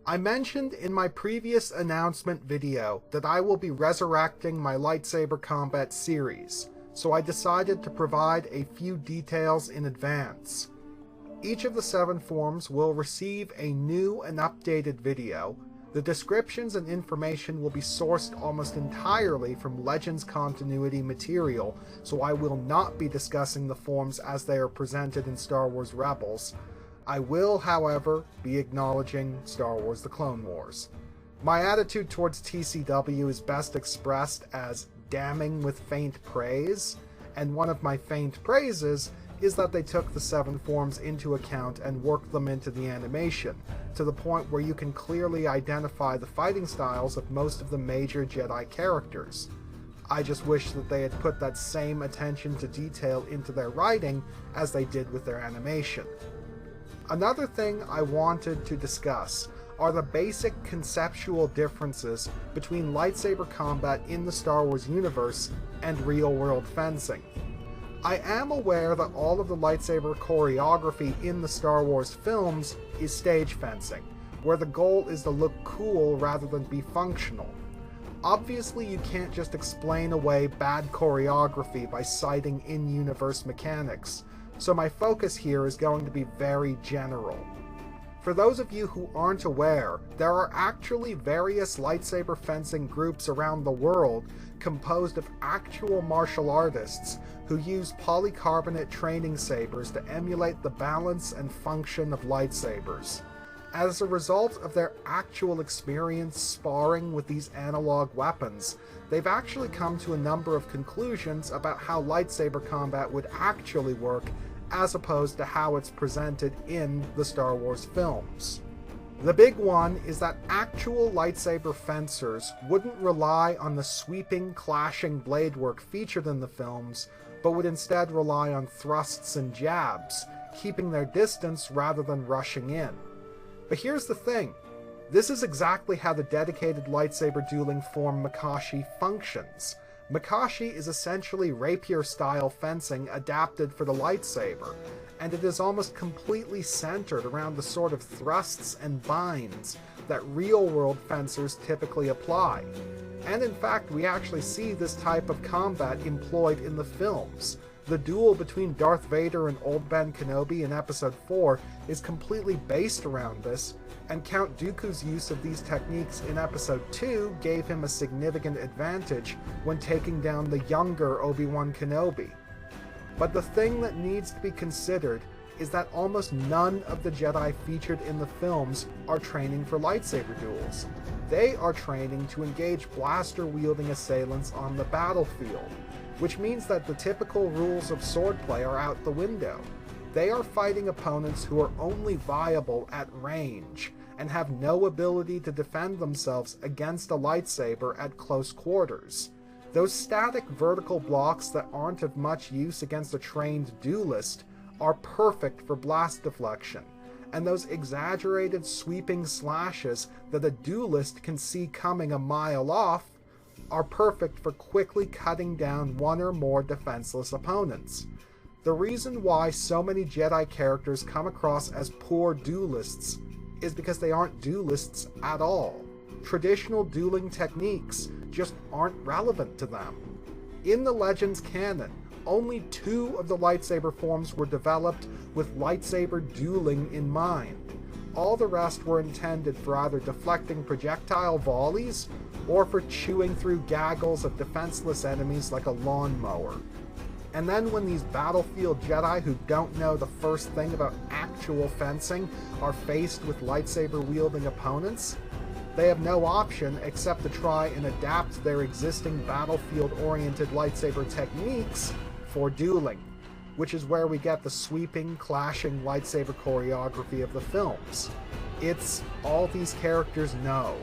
I mentioned in my previous announcement video that I will be resurrecting my Lightsaber Combat series, so I decided to provide a few details in advance. Each of the 7 forms will receive a new and updated video. The descriptions and information will be sourced almost entirely from Legends continuity material, so I will not be discussing the forms as they are presented in Star Wars Rebels. I will, however, be acknowledging Star Wars The Clone Wars. My attitude towards TCW is best expressed as damning with faint praise, and one of my faint praises is that they took the 7 forms into account and worked them into the animation, to the point where you can clearly identify the fighting styles of most of the major Jedi characters. I just wish that they had put that same attention to detail into their writing as they did with their animation. Another thing I wanted to discuss are the basic conceptual differences between lightsaber combat in the Star Wars universe and real-world fencing. I am aware that all of the lightsaber choreography in the Star Wars films is stage fencing, where the goal is to look cool rather than be functional. Obviously, you can't just explain away bad choreography by citing in-universe mechanics, so my focus here is going to be very general. For those of you who aren't aware, there are actually various lightsaber fencing groups around the world composed of actual martial artists who use polycarbonate training sabers to emulate the balance and function of lightsabers. As a result of their actual experience sparring with these analog weapons, they've actually come to a number of conclusions about how lightsaber combat would actually work as opposed to how it's presented in the Star Wars films. The big one is that actual lightsaber fencers wouldn't rely on the sweeping, clashing blade work featured in the films, but would instead rely on thrusts and jabs, keeping their distance rather than rushing in. But here's the thing, this is exactly how the dedicated lightsaber dueling form Makashi functions. Makashi is essentially rapier-style fencing adapted for the lightsaber, and it is almost completely centered around the sort of thrusts and binds that real-world fencers typically apply. And in fact, we actually see this type of combat employed in the films. The duel between Darth Vader and Old Ben Kenobi in Episode 4 is completely based around this, and Count Dooku's use of these techniques in Episode 2 gave him a significant advantage when taking down the younger Obi-Wan Kenobi. But the thing that needs to be considered is that almost none of the Jedi featured in the films are training for lightsaber duels. They are training to engage blaster-wielding assailants on the battlefield, which means that the typical rules of swordplay are out the window. They are fighting opponents who are only viable at range, and have no ability to defend themselves against a lightsaber at close quarters. Those static vertical blocks that aren't of much use against a trained duelist are perfect for blast deflection, and those exaggerated sweeping slashes that a duelist can see coming a mile off are perfect for quickly cutting down one or more defenseless opponents. The reason why so many Jedi characters come across as poor duelists is because they aren't duelists at all. Traditional dueling techniques just aren't relevant to them. In the Legends canon, only 2 of the lightsaber forms were developed with lightsaber dueling in mind. All the rest were intended for either deflecting projectile volleys or for chewing through gaggles of defenseless enemies like a lawnmower. And then when these battlefield Jedi who don't know the first thing about actual fencing are faced with lightsaber-wielding opponents, they have no option except to try and adapt their existing battlefield-oriented lightsaber techniques for dueling, which is where we get the sweeping, clashing lightsaber choreography of the films. It's all these characters know.